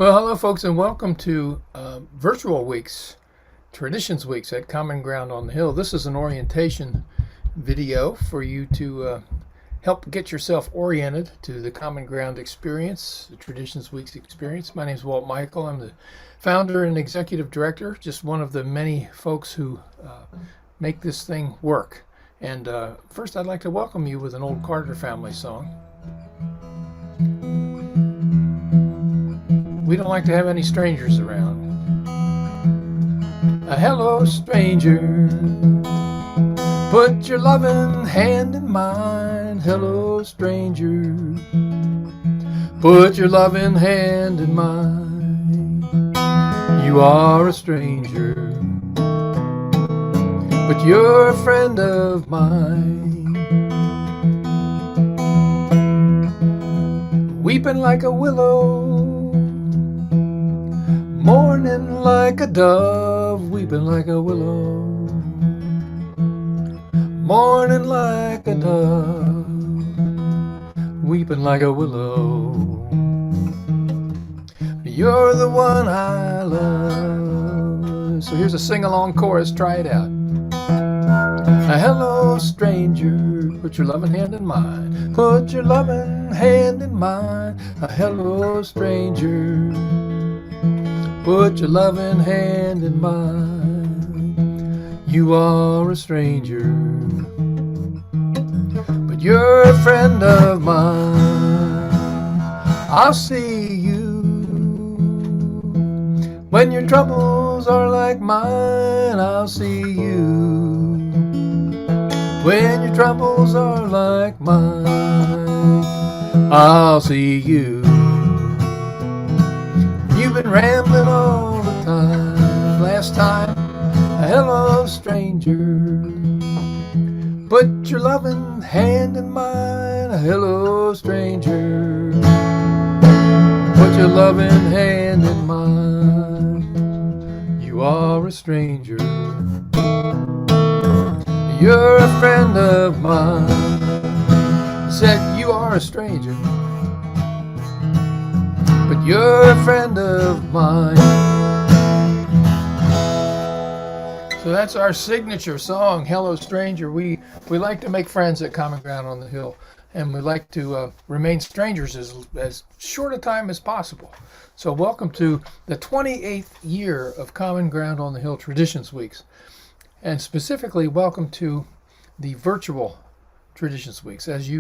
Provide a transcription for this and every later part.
Well, hello, folks, and welcome to Virtual Weeks, Traditions Weeks at Common Ground on the Hill. This is an orientation video for you to help get yourself oriented to the Common Ground experience, the Traditions Weeks experience. My name is Walt Michael. I'm the founder and executive director, just one of the many folks who make this thing work. And first, I'd like to welcome you with an old Carter family song. We don't like to have any strangers around. Hello, stranger. Put your loving hand in mine. Hello, stranger. Put your loving hand in mine. You are a stranger, but you're a friend of mine. Weeping like a willow, mourning like a dove, weeping like a willow, mourning like a dove, weeping like a willow. You're the one I love. So here's a sing-along chorus. Try it out. Hello, stranger. Put your loving hand in mine. Put your loving hand in mine. Hello, stranger. Put your loving hand in mine. You are a stranger, but you're a friend of mine. I'll see you when your troubles are like mine. I'll see you when your troubles are like mine. I'll see you. You've been rambling all the time. Last time, hello, stranger. Put your loving hand in mine. Hello, stranger. Put your loving hand in mine. You are a stranger. You're a friend of mine. Said you are a stranger, but you're a friend of mine. So that's our signature song, Hello, Stranger. We like to make friends at Common Ground on the Hill, and we like to remain strangers as short a time as possible. So welcome to the 28th year of Common Ground on the Hill Traditions Weeks, and specifically welcome to the virtual Traditions Weeks. As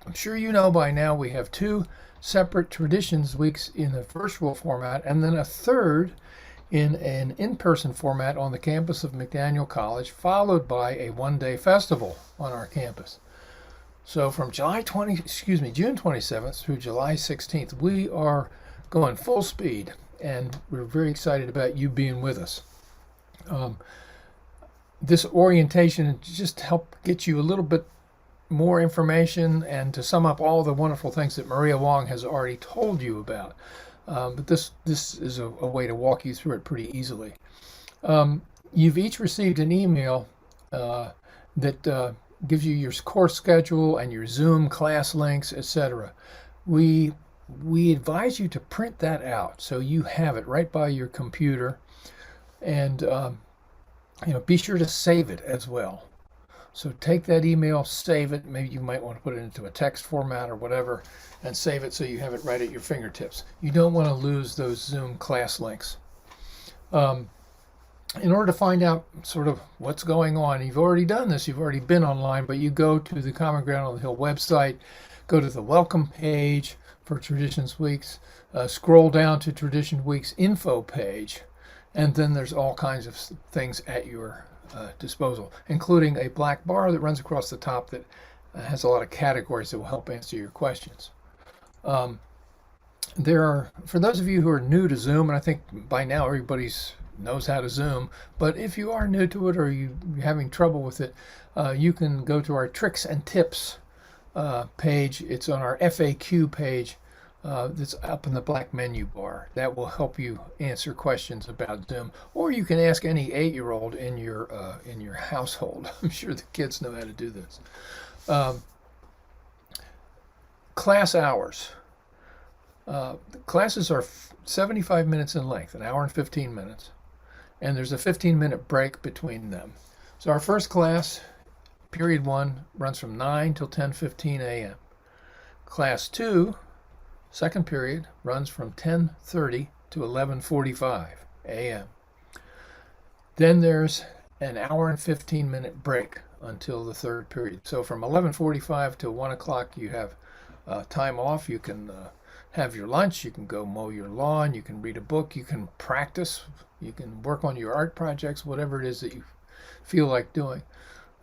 I'm sure you know by now, we have two separate Traditions Weeks in the virtual format, and then a third in an in-person format on the campus of McDaniel College, followed by a one-day festival on our campus. So from June 27th through July 16th, we are going full speed, and we're very excited about you being with us. This orientation just helped get you a little bit more information and to sum up all the wonderful things that Maria Wong has already told you about. But this is a way to walk you through it pretty easily. You've each received an email that gives you your course schedule and your Zoom class links, etc. We advise you to print that out so you have it right by your computer, and be sure to save it as well. So take that email, save it. Maybe you might want to put it into a text format or whatever, and save it so you have it right at your fingertips. You don't want to lose those Zoom class links. In order to find out sort of what's going on, you've already done this, you've already been online, but you go to the Common Ground on the Hill website, go to the welcome page for Traditions Weeks, scroll down to Tradition Weeks info page, and then there's all kinds of things at your disposal, including a black bar that runs across the top that has a lot of categories that will help answer your questions. There are, for those of you who are new to Zoom, and I think by now everybody knows how to Zoom, but if you are new to it or you're having trouble with it, you can go to our tricks and tips page. It's on our FAQ page that's up in the black menu bar. That will help you answer questions about Zoom, or you can ask any 8-year-old in your household. I'm sure the kids know how to do this. Class hours. The classes are 75 minutes in length, an hour and 15 minutes, and there's a 15-minute break between them. So our first class, period 1, runs from 9 till 10:15 a.m. Class 2, second period, runs from 10:30 to 11:45 a.m. Then there's an hour and 15-minute break until the third period. So from 11:45 to 1 o'clock, you have time off. You can have your lunch. You can go mow your lawn. You can read a book. You can practice. You can work on your art projects, whatever it is that you feel like doing.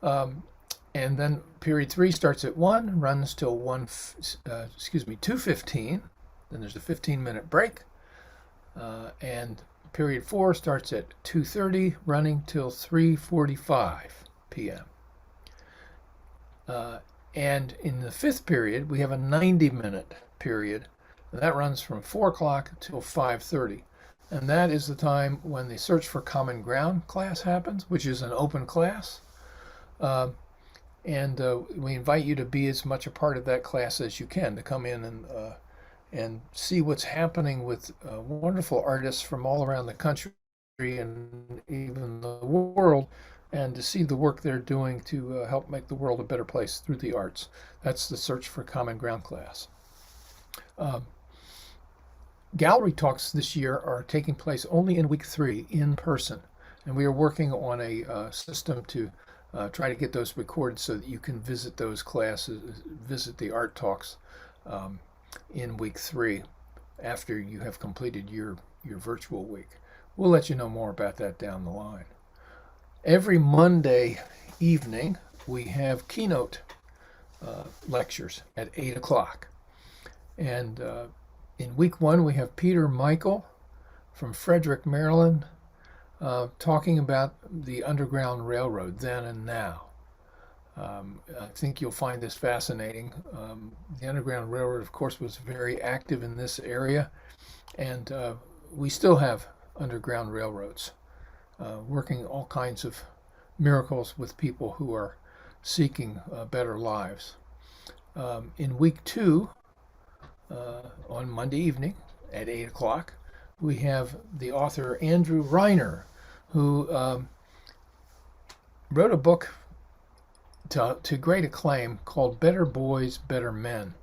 And then period 3 starts at 1, runs till 2:15. Then there's a 15-minute break. And period 4 starts at 2:30, running till 3:45 p.m. And in the fifth period, we have a 90-minute period, and that runs from 4 o'clock till 5:30. And that is the time when the Search for Common Ground class happens, which is an open class. And we invite you to be as much a part of that class as you can, to come in and see what's happening with wonderful artists from all around the country and even the world, and to see the work they're doing to help make the world a better place through the arts. That's the Search for Common Ground class. Gallery talks this year are taking place only in week 3 in person, and we are working on a system to try to get those recorded so that you can visit those classes, visit the art talks in week 3 after you have completed your virtual week. We'll let you know more about that down the line. Every Monday evening we have keynote lectures at 8 o'clock. And in week 1 we have Peter Michael from Frederick, Maryland, talking about the Underground Railroad then and now. I think you'll find this fascinating. The Underground Railroad, of course, was very active in this area, and we still have underground railroads working all kinds of miracles with people who are seeking better lives. In week 2, on Monday evening at 8 o'clock, we have the author Andrew Reiner, who wrote a book to great acclaim called Better Boys, Better Men.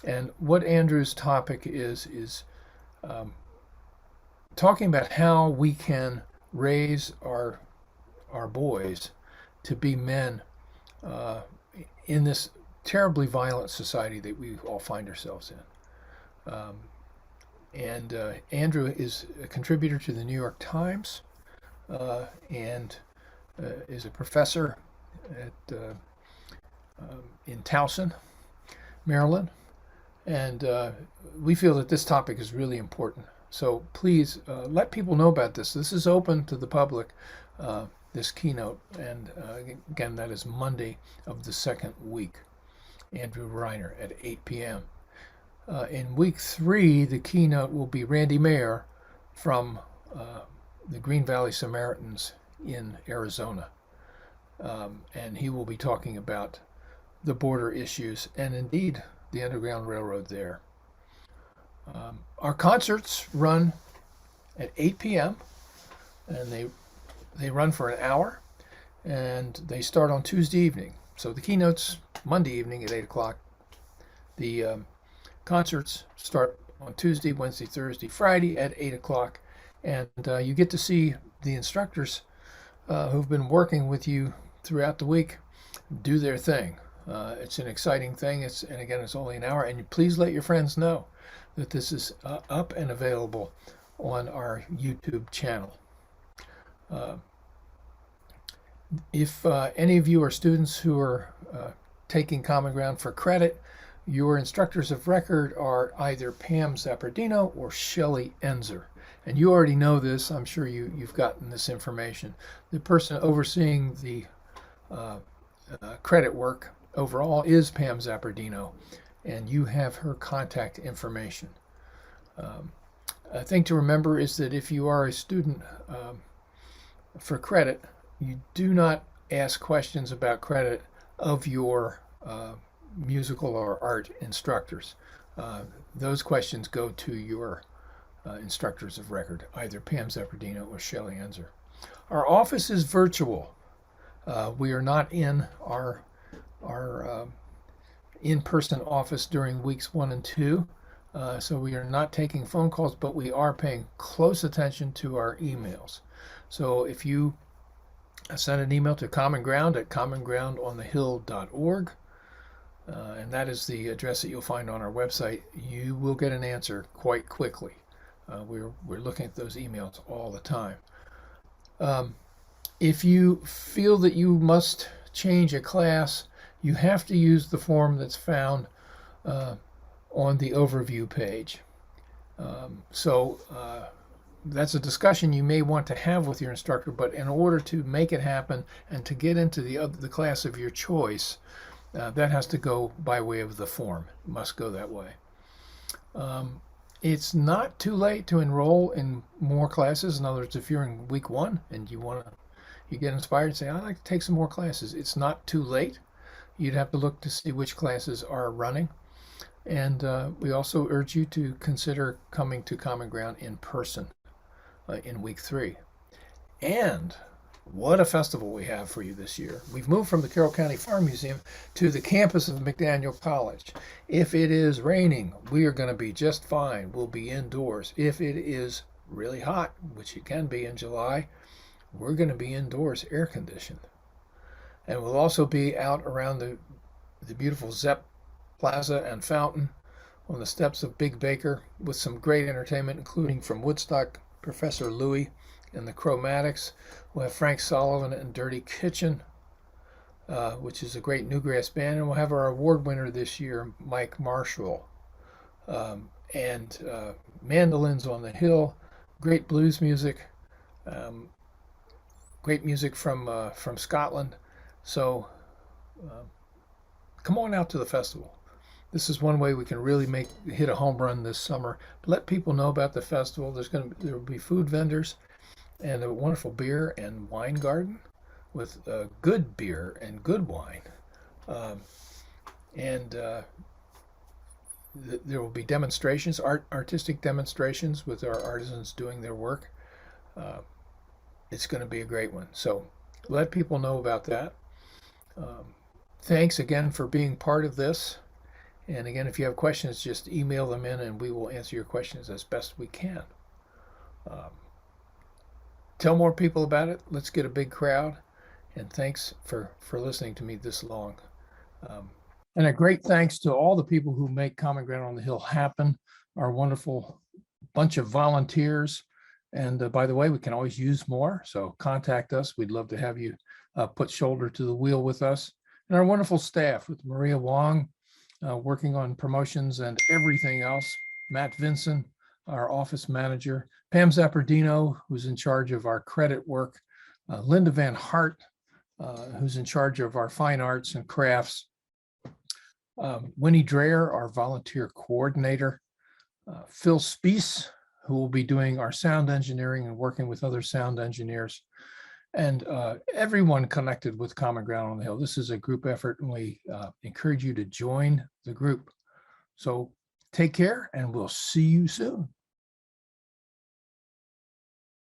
And what Andrew's topic is talking about how we can raise our boys to be men in this terribly violent society that we all find ourselves in. Andrew is a contributor to the New York Times and is a professor at in Towson, Maryland, and we feel that this topic is really important. So please let people know about this. This is open to the public, this keynote, and again, that is Monday of the second week. Andrew Reiner at 8 p.m. In week 3, the keynote will be Randy Mayer from the Green Valley Samaritans in Arizona. And he will be talking about the border issues and indeed the Underground Railroad there. Our concerts run at 8 p.m. and they run for an hour, and they start on Tuesday evening. So the keynotes Monday evening at 8 o'clock. The concerts start on Tuesday, Wednesday, Thursday, Friday at 8 o'clock, and you get to see the instructors who've been working with you throughout the week do their thing. It's an exciting thing. And again, it's only an hour. And please let your friends know that this is up and available on our YouTube channel. If any of you are students who are taking Common Ground for credit, your instructors of record are either Pam Zappardino or Shelley Enzer. And you already know this. I'm sure you've gotten this information. The person overseeing the credit work overall is Pam Zappardino, and you have her contact information. A thing to remember is that if you are a student for credit, you do not ask questions about credit of your musical or art instructors. those questions go to your instructors of record, either Pam Zeppardino or Shelley Enzer. Our office is virtual. We are not in our in-person office during weeks 1 and 2. So we are not taking phone calls, but we are paying close attention to our emails. So if you send an email to Common Ground at commongroundonthehill.org, and that is the address that you'll find on our website, you will get an answer quite quickly. We're looking at those emails all the time. If you feel that you must change a class, you have to use the form that's found on the overview page. That's a discussion you may want to have with your instructor, but in order to make it happen and to get into the class of your choice, that has to go by way of the form. It must go that way. It's not too late to enroll in more classes. In other words, if you're in week 1 and you get inspired and say, I'd like to take some more classes, it's not too late. You'd have to look to see which classes are running. And we also urge you to consider coming to Common Ground in person in week 3. And what a festival we have for you this year. We've moved from the Carroll County Farm Museum to the campus of McDaniel College. If it is raining, we are going to be just fine. We'll be indoors. If it is really hot, which it can be in July, we're going to be indoors, air conditioned. And we'll also be out around the beautiful Zepp Plaza and Fountain on the steps of Big Baker with some great entertainment, including from Woodstock, Professor Louis and the Chromatics. We'll have Frank Sullivan and Dirty Kitchen, which is a great newgrass band. And we'll have our award winner this year, Mike Marshall. And mandolins on the hill, great blues music, great music from Scotland. So come on out to the festival. This is one way we can really hit a home run this summer. Let people know about the festival. There will be food vendors and a wonderful beer and wine garden with good beer and good wine. There will be demonstrations, artistic demonstrations with our artisans doing their work. It's going to be a great one. So let people know about that. Thanks again for being part of this. And again, if you have questions, just email them in and we will answer your questions as best we can. Tell more people about it. Let's get a big crowd. And thanks for listening to me this long. And a great thanks to all the people who make Common Ground on the Hill happen, our wonderful bunch of volunteers. And by the way, we can always use more. So contact us. We'd love to have you put shoulder to the wheel with us. And our wonderful staff with Maria Wong, working on promotions and everything else. Matt Vinson, our office manager. Pam Zeppardino, who's in charge of our credit work. Linda Van Hart, who's in charge of our fine arts and crafts. Winnie Dreyer, our volunteer coordinator. Phil Speece, who will be doing our sound engineering and working with other sound engineers. And everyone connected with Common Ground on the Hill. This is a group effort, and we encourage you to join the group. So take care, and we'll see you soon.